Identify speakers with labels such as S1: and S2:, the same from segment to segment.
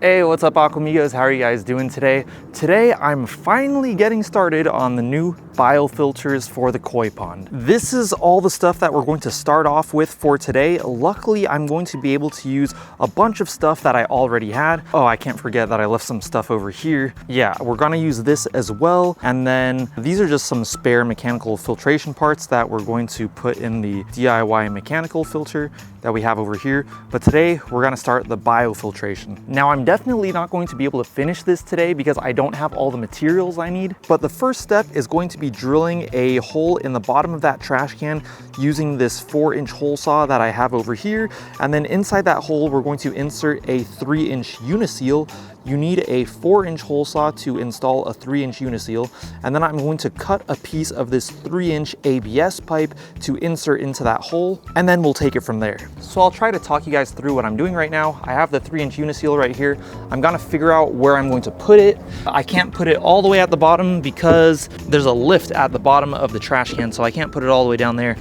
S1: Hey, what's up Aquamigos? How are you guys doing today? Today, I'm finally getting started on the new biofilters for the koi pond. This is all the stuff that we're going to start off with for today. Luckily, I'm going to be able to use a bunch of stuff that I already had. Oh, I can't forget that I left some stuff over here. Yeah, we're gonna use this as well. And then these are just some spare mechanical filtration parts that we're going to put in the DIY mechanical filter that we have over here. But today, we're gonna start the biofiltration. Now, I'm definitely not going to be able to finish this today because I don't have all the materials I need. But the first step is going to be drilling a hole in the bottom of that trash can using this 4-inch hole saw that I have over here. And then inside that hole, we're going to insert a 3-inch uniseal. You need a 4-inch hole saw to install a 3-inch uniseal. And then I'm going to cut a piece of this 3-inch ABS pipe to insert into that hole, and then we'll take it from there. So I'll try to talk you guys through what I'm doing right now. I have the 3-inch uniseal right here. I'm gonna figure out where I'm going to put it. I can't put it all the way at the bottom because there's a lift at the bottom of the trash can, so I can't put it all the way down there.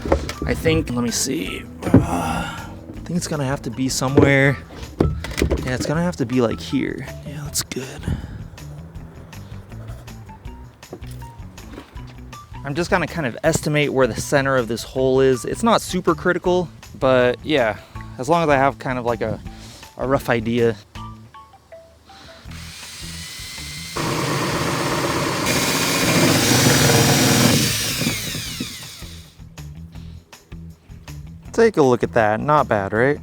S1: I think, let me see. I think it's gonna have to be somewhere. Yeah, it's gonna have to be like here. Yeah, that's good. I'm just gonna kind of estimate where the center of this hole is. It's not super critical, but yeah, as long as I have kind of like a rough idea. Take a look at that, not bad, right?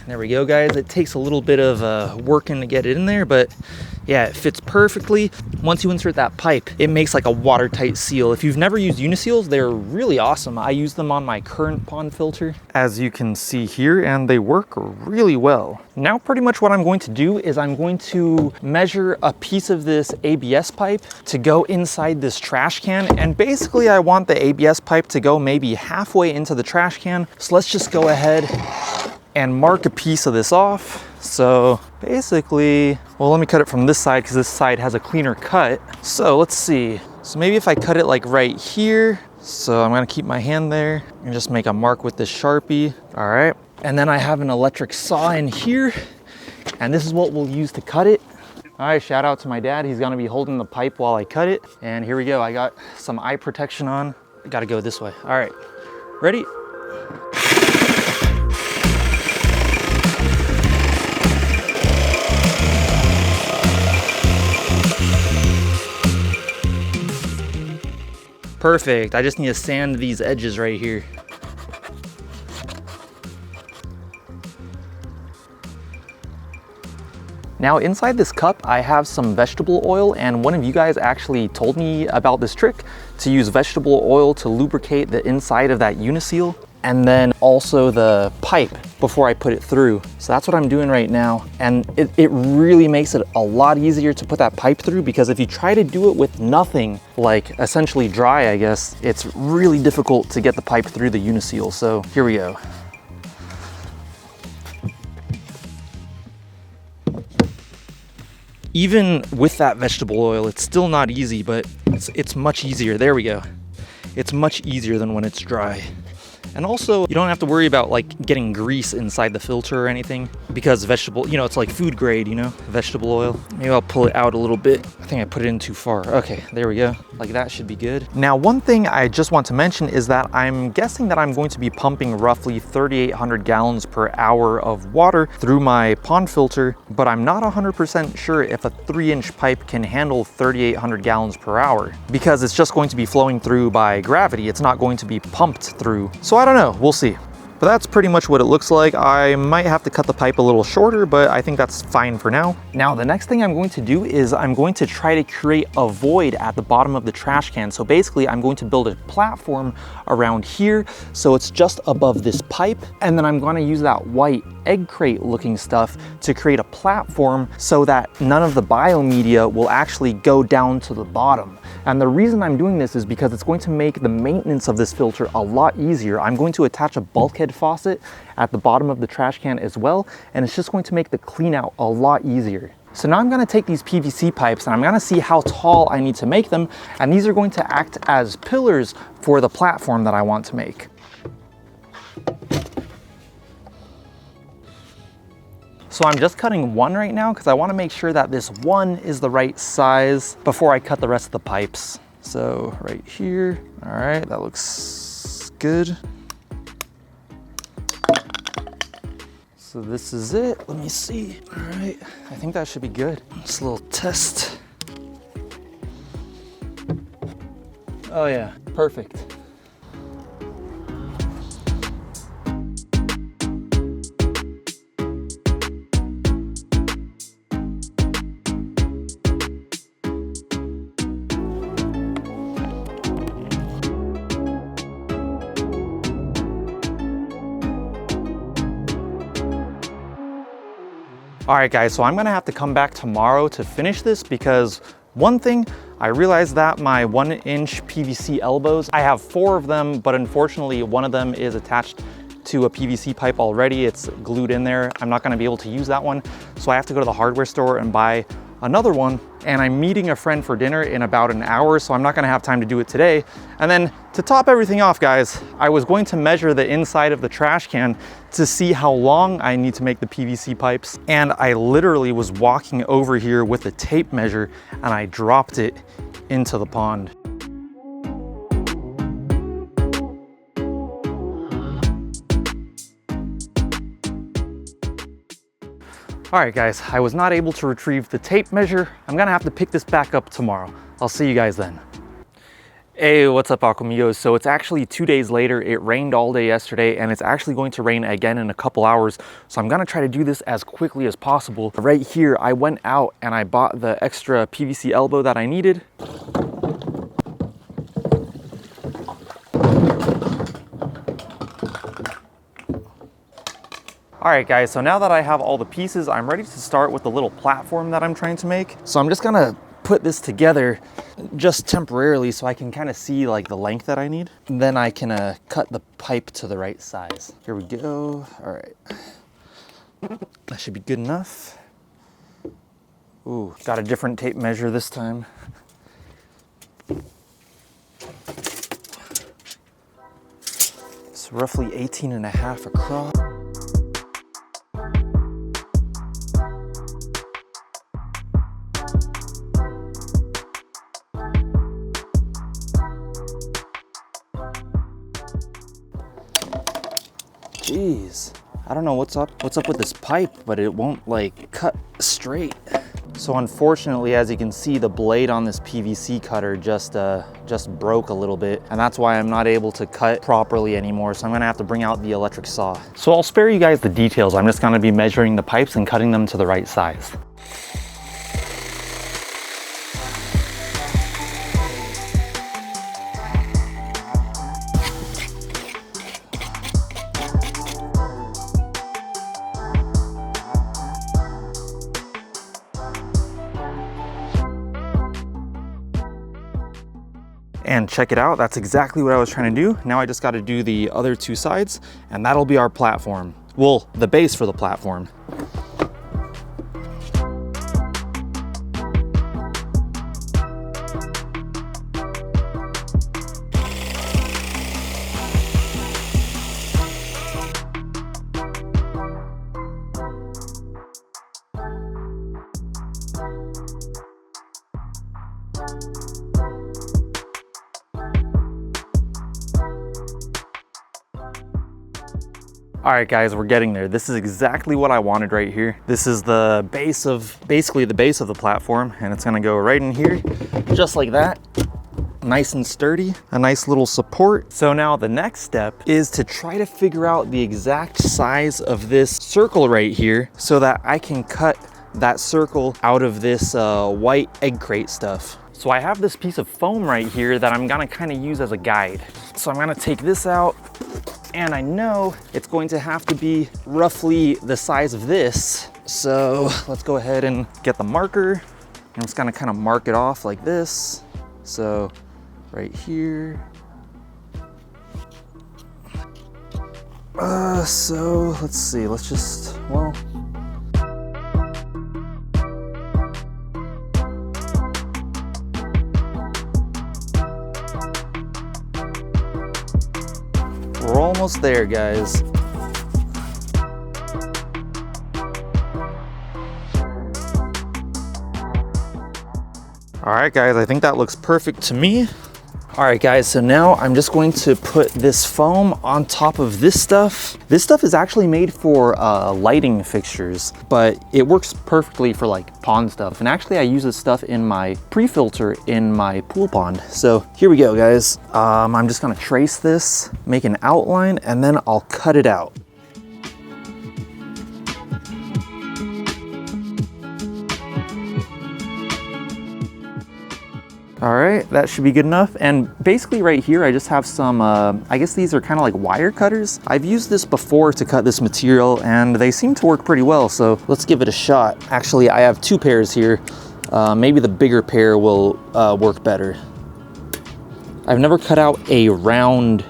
S1: There we go, guys. It takes a little bit of working to get it in there, but yeah, it fits perfectly. Once you insert that pipe, it makes like a watertight seal. If you've never used uniseals, they're really awesome. I use them on my current pond filter, as you can see here, and they work really well. Now, pretty much what I'm going to do is I'm going to measure a piece of this ABS pipe to go inside this trash can. And basically, I want the ABS pipe to go maybe halfway into the trash can. So let's just go ahead and mark a piece of this off. So basically, well, let me cut it from this side because this side has a cleaner cut. So let's see. So maybe if I cut it like right here. So I'm gonna keep my hand there and just make a mark with this Sharpie. All right. And then I have an electric saw in here, and this is what we'll use to cut it. All right, shout out to my dad. He's gonna be holding the pipe while I cut it. And here we go. I got some eye protection on. I gotta go this way. All right, ready? Perfect. I just need to sand these edges right here. Now inside this cup, I have some vegetable oil, and one of you guys actually told me about this trick to use vegetable oil to lubricate the inside of that uniseal and then also the pipe before I put it through. So that's what I'm doing right now. And it really makes it a lot easier to put that pipe through, because if you try to do it with nothing, like essentially dry, I guess, it's really difficult to get the pipe through the uniseal. So here we go. Even with that vegetable oil, it's still not easy, but it's much easier. There we go. It's much easier than when it's dry. And also, you don't have to worry about like getting grease inside the filter or anything, because vegetable, you know, it's like food grade, you know, vegetable oil. Maybe I'll pull it out a little bit. I think I put it in too far. Okay, there we go. Like that should be good. Now, one thing I just want to mention is that I'm guessing that I'm going to be pumping roughly 3,800 gallons per hour of water through my pond filter, but I'm not 100% sure if a 3-inch pipe can handle 3,800 gallons per hour, because it's just going to be flowing through by gravity. It's not going to be pumped through. So I don't know, we'll see. But that's pretty much what it looks like. I might have to cut the pipe a little shorter, but I think that's fine for now. Now, the next thing I'm going to do is I'm going to try to create a void at the bottom of the trash can. So basically, I'm going to build a platform around here, so it's just above this pipe. And then I'm gonna use that white egg crate looking stuff to create a platform so that none of the biomedia will actually go down to the bottom. And the reason I'm doing this is because it's going to make the maintenance of this filter a lot easier. I'm going to attach a bulkhead faucet at the bottom of the trash can as well, and it's just going to make the clean out a lot easier. So now I'm gonna take these PVC pipes and I'm gonna see how tall I need to make them, and these are going to act as pillars for the platform that I want to make. So I'm just cutting one right now because I want to make sure that this one is the right size before I cut the rest of the pipes. So right here, all right, that looks good. So this is it, let me see. All right, I think that should be good. Just a little test. Oh yeah, perfect. All right guys, so I'm gonna have to come back tomorrow to finish this because one thing, I realized that my 1-inch PVC elbows, I have 4 of them, but unfortunately one of them is attached to a PVC pipe already. It's glued in there. I'm not gonna be able to use that one. So I have to go to the hardware store and buy another one. And I'm meeting a friend for dinner in about an hour, so I'm not gonna have time to do it today. And then to top everything off, guys, I was going to measure the inside of the trash can to see how long I need to make the PVC pipes. And I literally was walking over here with a tape measure and I dropped it into the pond. All right guys, I was not able to retrieve the tape measure. I'm gonna have to pick this back up tomorrow. I'll see you guys then. Hey, what's up Aquamigos? So it's actually 2 days later. It rained all day yesterday and it's actually going to rain again in a couple hours. So I'm gonna try to do this as quickly as possible. Right here, I went out and I bought the extra PVC elbow that I needed. All right guys, so now that I have all the pieces, I'm ready to start with the little platform that I'm trying to make. So I'm just gonna put this together just temporarily so I can kind of see like the length that I need. And then I can cut the pipe to the right size. Here we go, all right. That should be good enough. Ooh, got a different tape measure this time. It's roughly 18.5 across. Jeez, I don't know what's up with this pipe, but it won't like cut straight. So unfortunately, as you can see, the blade on this PVC cutter just broke a little bit, and that's why I'm not able to cut properly anymore. So I'm gonna have to bring out the electric saw. So I'll spare you guys the details. I'm just gonna be measuring the pipes and cutting them to the right size. And check it out, that's exactly what I was trying to do. Now I just got to do the other 2 sides, and that'll be our platform. Well, the base for the platform. All right guys, we're getting there. This is exactly what I wanted right here. This is the base of, basically the base of the platform, and it's gonna go right in here, just like that. Nice and sturdy, a nice little support. So now the next step is to try to figure out the exact size of this circle right here so that I can cut that circle out of this white egg crate stuff. So I have this piece of foam right here that I'm gonna kind of use as a guide. So I'm gonna take this out, and I know it's going to have to be roughly the size of this. So let's go ahead and get the marker. I'm just gonna kind of mark it off like this. So right here. So let's see, let's just, well. We're almost there, guys. All right, guys, I think that looks perfect to me. All right, guys, so now I'm just going to put this foam on top of this stuff. This stuff is actually made for lighting fixtures, but it works perfectly for like pond stuff. And actually I use this stuff in my pre-filter in my pool pond. So here we go, guys. I'm just gonna trace this, make an outline, and then I'll cut it out. All right, that should be good enough. And basically right here, I just have some, I guess these are kind of like wire cutters. I've used this before to cut this material and they seem to work pretty well. So let's give it a shot. Actually, I have two pairs here. Maybe the bigger pair will work better. I've never cut out a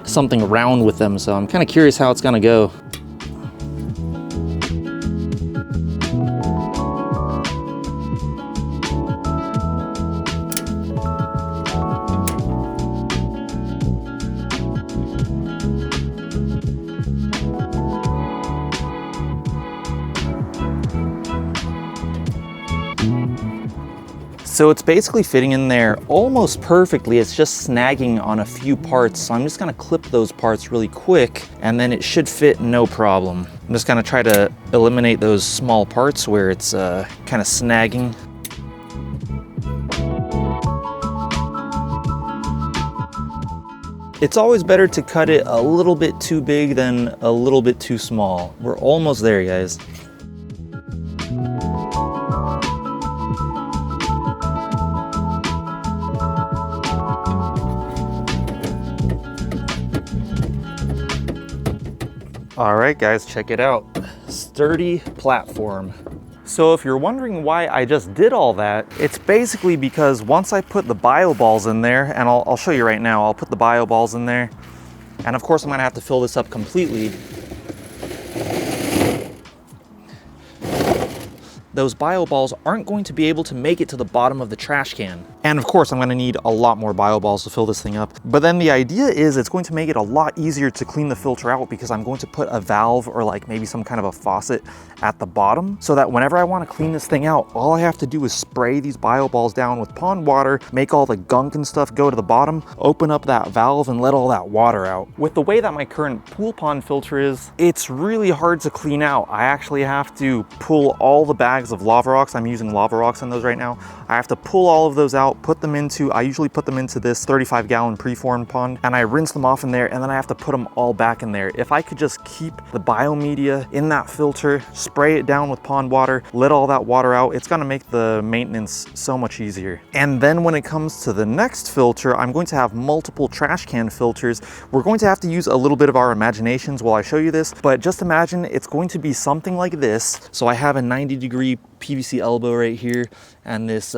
S1: something round with them, so I'm kind of curious how it's gonna go. So it's basically fitting in there almost perfectly. It's just snagging on a few parts. So I'm just gonna clip those parts really quick and then it should fit no problem. I'm just gonna try to eliminate those small parts where it's kind of snagging. It's always better to cut it a little bit too big than a little bit too small. We're almost there, guys. All right, guys, check it out. Sturdy platform. So if you're wondering why I just did all that, it's basically because once I put the bio balls in there, and I'll show you right now, I'll put the bio balls in there, and of course I'm gonna have to fill this up completely. Those bio balls aren't going to be able to make it to the bottom of the trash can. And of course, I'm gonna need a lot more bio balls to fill this thing up. But then the idea is it's going to make it a lot easier to clean the filter out because I'm going to put a valve or like maybe some kind of a faucet at the bottom so that whenever I wanna clean this thing out, all I have to do is spray these bio balls down with pond water, make all the gunk and stuff go to the bottom, open up that valve and let all that water out. With the way that my current pool pond filter is, it's really hard to clean out. I actually have to pull all the bags of lava rocks. I'm using lava rocks in those right now. I have to pull all of those out, put them into, I usually put them into this 35-gallon preformed pond, and I rinse them off in there, and then I have to put them all back in there. If I could just keep the biomedia in that filter, spray it down with pond water, let all that water out, it's gonna make the maintenance so much easier. And then when it comes to the next filter, I'm going to have multiple trash can filters. We're going to have to use a little bit of our imaginations while I show you this, but just imagine it's going to be something like this. So I have a 90-degree PVC elbow right here, and this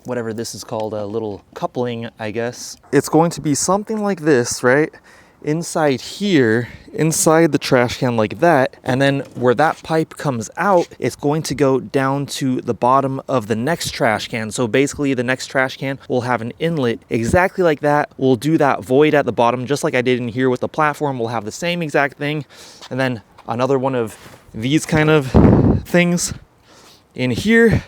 S1: whatever this is called, a little coupling, I guess. It's going to be something like this, right? Inside here, inside the trash can like that, and then where that pipe comes out, it's going to go down to the bottom of the next trash can. So basically the next trash can will have an inlet exactly like that. We'll do that void at the bottom, just like I did in here with the platform. We'll have the same exact thing. And then another one of these kind of things in here,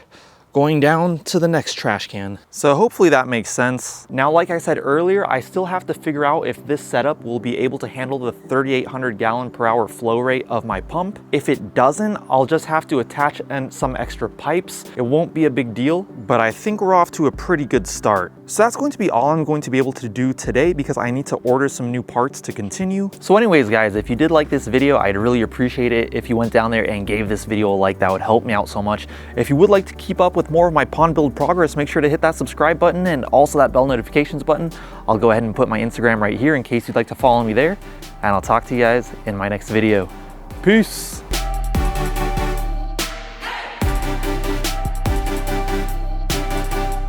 S1: going down to the next trash can. So hopefully that makes sense. Now, like I said earlier, I still have to figure out if this setup will be able to handle the 3,800 gallon per hour flow rate of my pump. If it doesn't, I'll just have to attach some extra pipes. It won't be a big deal, but I think we're off to a pretty good start. So that's going to be all I'm going to be able to do today because I need to order some new parts to continue. So anyways, guys, if you did like this video, I'd really appreciate it if you went down there and gave this video a like. That would help me out so much. If you would like to keep up with more of my pond build progress, make sure to hit that subscribe button and also that bell notifications button. I'll go ahead and put my Instagram right here in case you'd like to follow me there, and I'll talk to you guys in my next video. Peace.